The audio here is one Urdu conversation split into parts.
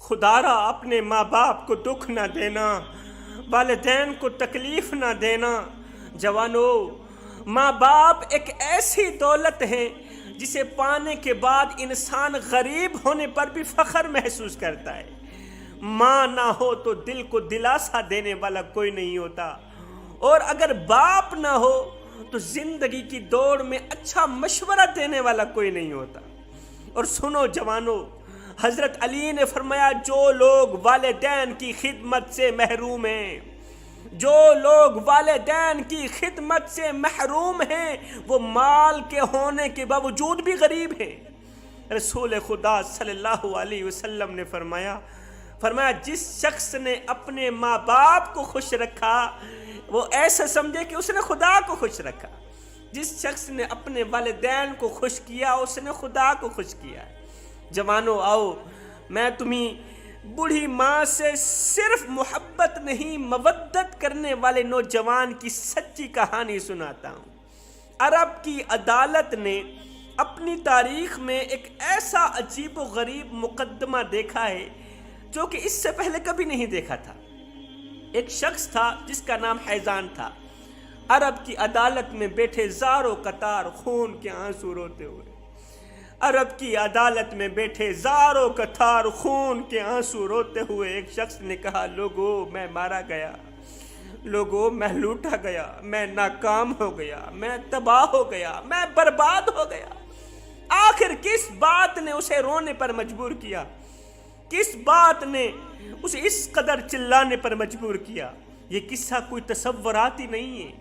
خدارا اپنے ماں باپ کو دکھ نہ دینا، والدین کو تکلیف نہ دینا۔ جوانو، ماں باپ ایک ایسی دولت ہے جسے پانے کے بعد انسان غریب ہونے پر بھی فخر محسوس کرتا ہے۔ ماں نہ ہو تو دل کو دلاسا دینے والا کوئی نہیں ہوتا، اور اگر باپ نہ ہو تو زندگی کی دوڑ میں اچھا مشورہ دینے والا کوئی نہیں ہوتا۔ اور سنو جوانو، حضرت علی نے فرمایا جو لوگ والدین کی خدمت سے محروم ہیں، جو لوگ والدین کی خدمت سے محروم ہیں، وہ مال کے ہونے کے باوجود بھی غریب ہیں۔ رسول خدا صلی اللہ علیہ وسلم نے فرمایا جس شخص نے اپنے ماں باپ کو خوش رکھا وہ ایسا سمجھے کہ اس نے خدا کو خوش رکھا۔ جس شخص نے اپنے والدین کو خوش کیا اس نے خدا کو خوش کیا۔ جوانو آؤ، میں تمہیں بوڑھی ماں سے صرف محبت نہیں مودت کرنے والے نوجوان کی سچی کہانی سناتا ہوں۔ عرب کی عدالت نے اپنی تاریخ میں ایک ایسا عجیب و غریب مقدمہ دیکھا ہے جو کہ اس سے پہلے کبھی نہیں دیکھا تھا۔ ایک شخص تھا جس کا نام حیزان تھا، عرب کی عدالت میں بیٹھے زاروں قطار خون کے آنسو روتے ہوئے، عرب کی عدالت میں بیٹھے زاروں قطار خون کے آنسو روتے ہوئے ایک شخص نے کہا، لوگو میں مارا گیا، لوگو میں لوٹا گیا، میں ناکام ہو گیا، میں تباہ ہو گیا، میں برباد ہو گیا۔ آخر کس بات نے اسے رونے پر مجبور کیا؟ کس بات نے اسے اس قدر چلانے پر مجبور کیا؟ یہ قصہ کوئی تصوراتی نہیں ہے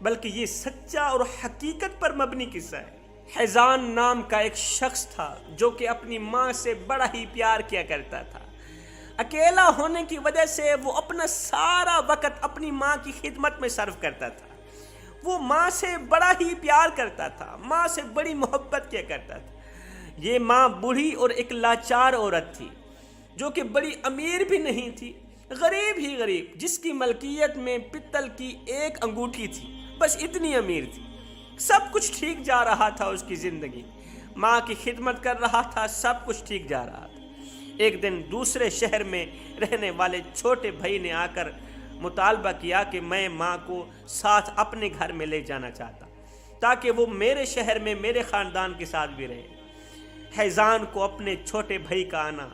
بلکہ یہ سچا اور حقیقت پر مبنی قصہ ہے۔ حیزان نام کا ایک شخص تھا جو کہ اپنی ماں سے بڑا ہی پیار کیا کرتا تھا۔ اکیلا ہونے کی وجہ سے وہ اپنا سارا وقت اپنی ماں کی خدمت میں صرف کرتا تھا۔ وہ ماں سے بڑا ہی پیار کرتا تھا، ماں سے بڑی محبت کیا کرتا تھا۔ یہ ماں بوڑھی اور ایک لاچار عورت تھی جو کہ بڑی امیر بھی نہیں تھی، غریب ہی غریب، جس کی ملکیت میں پتل کی ایک انگوٹھی تھی، بس اتنی امیر تھی۔ سب کچھ ٹھیک جا رہا تھا، اس کی زندگی ماں کی خدمت کر رہا تھا، سب کچھ ٹھیک جا رہا تھا۔ ایک دن دوسرے شہر میں رہنے والے چھوٹے بھائی نے آ کر مطالبہ کیا کہ میں ماں کو ساتھ اپنے گھر میں لے جانا چاہتا تاکہ وہ میرے شہر میں میرے خاندان کے ساتھ بھی رہے۔ حیزان کو اپنے چھوٹے بھائی کا آنا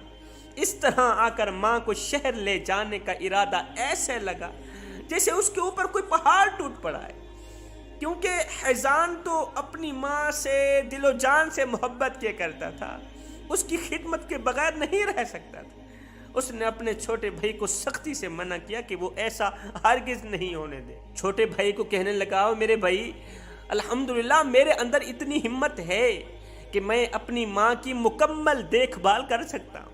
اس طرح آ کر ماں کو شہر لے جانے کا ارادہ ایسے لگا جیسے اس کے اوپر کوئی پہاڑ ٹوٹ پڑا ہے، کیونکہ حیزان تو اپنی ماں سے دل و جان سے محبت کیا کرتا تھا، اس کی خدمت کے بغیر نہیں رہ سکتا تھا۔ اس نے اپنے چھوٹے بھائی کو سختی سے منع کیا کہ وہ ایسا ہرگز نہیں ہونے دے۔ چھوٹے بھائی کو کہنے لگا، میرے بھائی، الحمدللہ میرے اندر اتنی ہمت ہے کہ میں اپنی ماں کی مکمل دیکھ بھال کر سکتا ہوں۔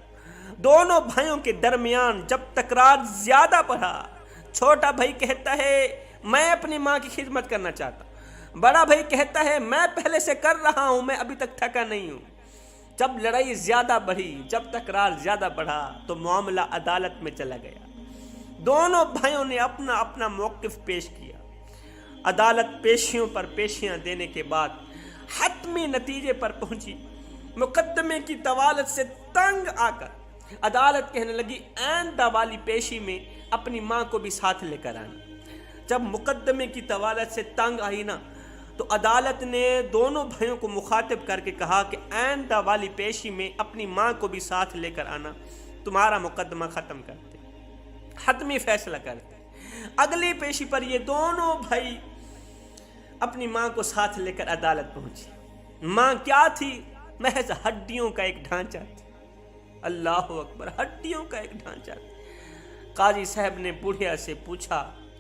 دونوں بھائیوں کے درمیان جب تکرار زیادہ بڑھا، چھوٹا بھائی کہتا ہے میں اپنی ماں کی خدمت کرنا چاہتا ہوں، بڑا بھائی کہتا ہے میں پہلے سے کر رہا ہوں، میں ابھی تک تھکا نہیں ہوں۔ جب لڑائی زیادہ بڑھی، جب تکرار زیادہ بڑھا تو معاملہ عدالت میں چلا گیا۔ دونوں بھائیوں نے اپنا اپنا موقف پیش کیا۔ عدالت پیشیوں پر پیشیاں دینے کے بعد حتمی نتیجے پر پہنچی۔ مقدمے کی طوالت سے تنگ آ کر عدالت کہنے لگی آئندہ والی پیشی میں اپنی ماں کو بھی ساتھ لے کر آنا۔ جب مقدمے کی طوالت سے تنگ آئی نا تو عدالت نے دونوں بھائیوں کو مخاطب کر کے کہا کہ آئندہ والی پیشی میں اپنی ماں کو بھی ساتھ لے کر آنا، تمہارا مقدمہ ختم کرتے، حتمی فیصلہ کرتے۔ اگلی پیشی پر یہ دونوں بھائی اپنی ماں کو ساتھ لے کر عدالت پہنچے۔ ماں کیا تھی؟ محض ہڈیوں کا ایک ڈھانچہ تھی۔ اللہ اکبر، ہڈیوں کا ایک ڈھانچہ تھا۔ قاضی صاحب نے بڑھیا سے پوچھا،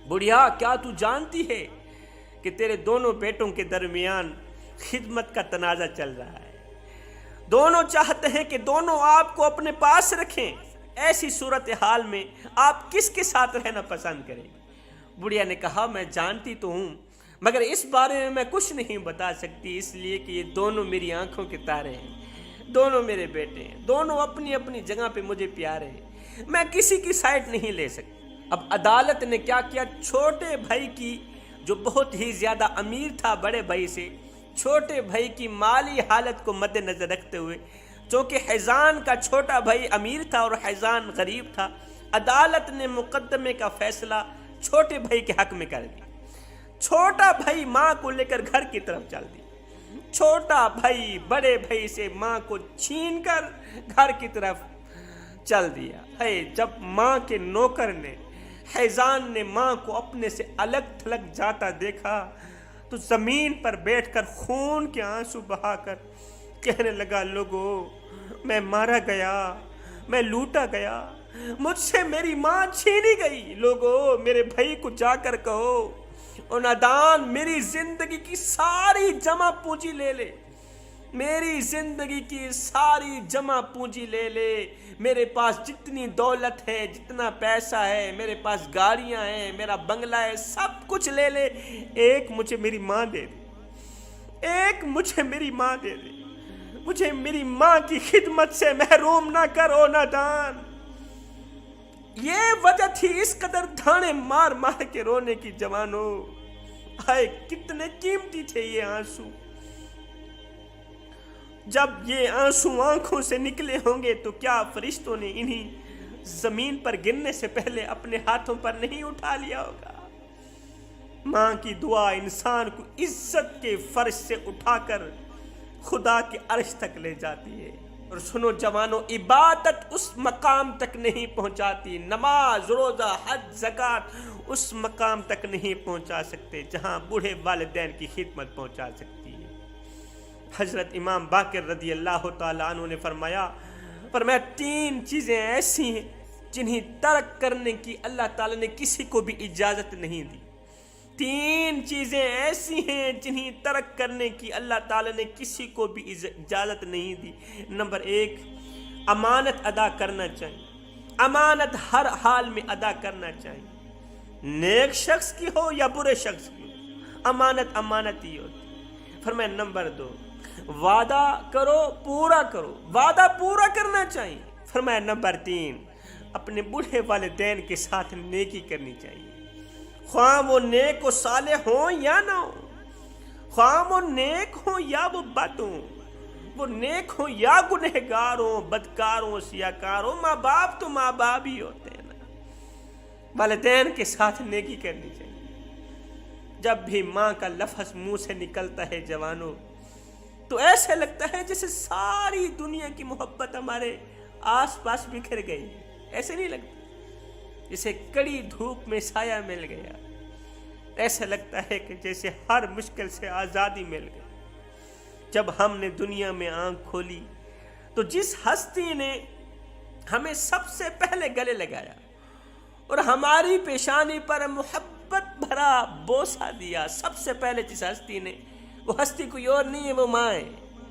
بڑھیا کیا تو جانتی ہے کہ تیرے دونوں بیٹوں کے درمیان خدمت کا تنازع چل رہا ہے، دونوں چاہتے ہیں کہ دونوں آپ کو اپنے پاس رکھیں، ایسی صورتحال میں آپ کس کے ساتھ رہنا پسند کریں؟ بڑھیا نے کہا میں جانتی تو ہوں مگر اس بارے میں کچھ نہیں بتا سکتی، اس لیے کہ یہ دونوں میری آنکھوں کے تارے ہیں، دونوں میرے بیٹے ہیں، دونوں اپنی اپنی جگہ پہ مجھے پیارے ہیں، میں کسی کی سائڈ نہیں لے سکتی۔ اب عدالت نے کیا کیا، چھوٹے بھائی کی جو بہت ہی زیادہ امیر تھا بڑے بھائی سے، چھوٹے بھائی کی مالی حالت کو مد نظر رکھتے ہوئے چونکہ حیزان کا چھوٹا بھائی امیر تھا اور حیزان غریب تھا، عدالت نے مقدمے کا فیصلہ چھوٹے بھائی کے حق میں کر دیا۔ چھوٹا بھائی ماں کو لے کر گھر کی طرف چل دیا۔ چھوٹا بھائی بڑے بھائی سے ماں کو چھین کر گھر کی طرف چل دیا۔ جب ماں کے نوکر نے، حیزان نے ماں کو اپنے سے الگ تھلگ جاتا دیکھا تو زمین پر بیٹھ کر خون کے آنسو بہا کر کہنے لگا، لوگو میں مارا گیا، میں لوٹا گیا، مجھ سے میری ماں چھینی گئی۔ لوگو میرے بھائی کو جا کر کہو او نادان میری زندگی کی ساری جمع پونجی لے لے، میری زندگی کی ساری جمع پونجی لے لے، میرے پاس جتنی دولت ہے، جتنا پیسہ ہے، میرے پاس گاڑیاں ہیں، میرا بنگلہ ہے، سب کچھ لے لے، ایک مجھے میری ماں دے دے، ایک مجھے میری ماں دے دے، مجھے میری ماں کی خدمت سے محروم نہ کرو نادان۔ یہ وجہ تھی اس قدر دھانے مار مار کے رونے کی جوانوں۔ ہائے کتنے قیمتی تھے یہ آنسو۔ جب یہ آنسو آنکھوں سے نکلے ہوں گے تو کیا فرشتوں نے انہیں زمین پر گرنے سے پہلے اپنے ہاتھوں پر نہیں اٹھا لیا ہوگا؟ ماں کی دعا انسان کو عزت کے فرش سے اٹھا کر خدا کے عرش تک لے جاتی ہے۔ اور سنو جوانوں، عبادت اس مقام تک نہیں پہنچاتی، نماز، روزہ، حج، زکوٰۃ اس مقام تک نہیں پہنچا سکتے جہاں بوڑھے والدین کی خدمت پہنچا سکتی ہے۔ حضرت امام باقر رضی اللہ تعالیٰ عنہ نے فرمایا 3 چیزیں ایسی ہیں جنہیں ترک کرنے کی اللہ تعالیٰ نے کسی کو بھی اجازت نہیں دی۔ 3 چیزیں ایسی ہیں جنہیں ترک کرنے کی اللہ تعالیٰ نے کسی کو بھی اجازت نہیں دی۔ نمبر 1، امانت ادا کرنا چاہیے، امانت ہر حال میں ادا کرنا چاہیے، نیک شخص کی ہو یا برے شخص کی ہو، امانت ہی ہوتی۔ فرمایا نمبر 2، وعدہ کرو پورا کرو، وعدہ پورا کرنا چاہیے۔ فرمایا نمبر 3، اپنے بوڑھے والدین کے ساتھ نیکی کرنی چاہیے، خواہ وہ نیک و صالح ہوں یا نہ ہوں، خواہ وہ نیک ہوں یا وہ بد ہوں، وہ نیک ہوں یا گنہگار ہوں، بدکار ہوں، سیاکار ہوں، ماں باپ تو ماں باپ ہی ہوتے ہیں نا۔ والدین کے ساتھ نیکی کرنی چاہیے۔ جب بھی ماں کا لفظ منہ سے نکلتا ہے جوانوں تو ایسے لگتا ہے جیسے ساری دنیا کی محبت ہمارے آس پاس بکھر گئی، ایسے نہیں لگتا؟ جیسے کڑی دھوپ میں سایہ مل گیا، ایسا لگتا ہے کہ جیسے ہر مشکل سے آزادی مل گئی۔ جب ہم نے دنیا میں آنکھ کھولی تو جس ہستی نے ہمیں سب سے پہلے گلے لگایا اور ہماری پیشانی پر محبت بھرا بوسہ دیا، سب سے پہلے جس ہستی نے، وہ ہستی کوئی اور نہیں ہے، وہ ماں ہے۔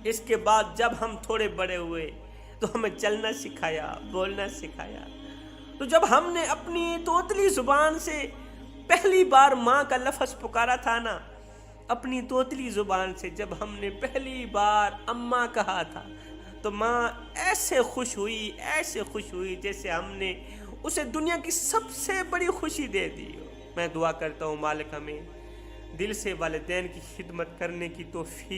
اس کے بعد جب ہم تھوڑے بڑے ہوئے تو ہمیں چلنا سکھایا، بولنا سکھایا۔ تو جب ہم نے اپنی توتلی زبان سے پہلی بار ماں کا لفظ پکارا تھا نا، اپنی توتلی زبان سے جب ہم نے پہلی بار اماں کہا تھا تو ماں ایسے خوش ہوئی جیسے ہم نے اسے دنیا کی سب سے بڑی خوشی دے دی ہو۔ میں دعا کرتا ہوں مالک ہمیں دل سے والدین کی خدمت کرنے کی توفیق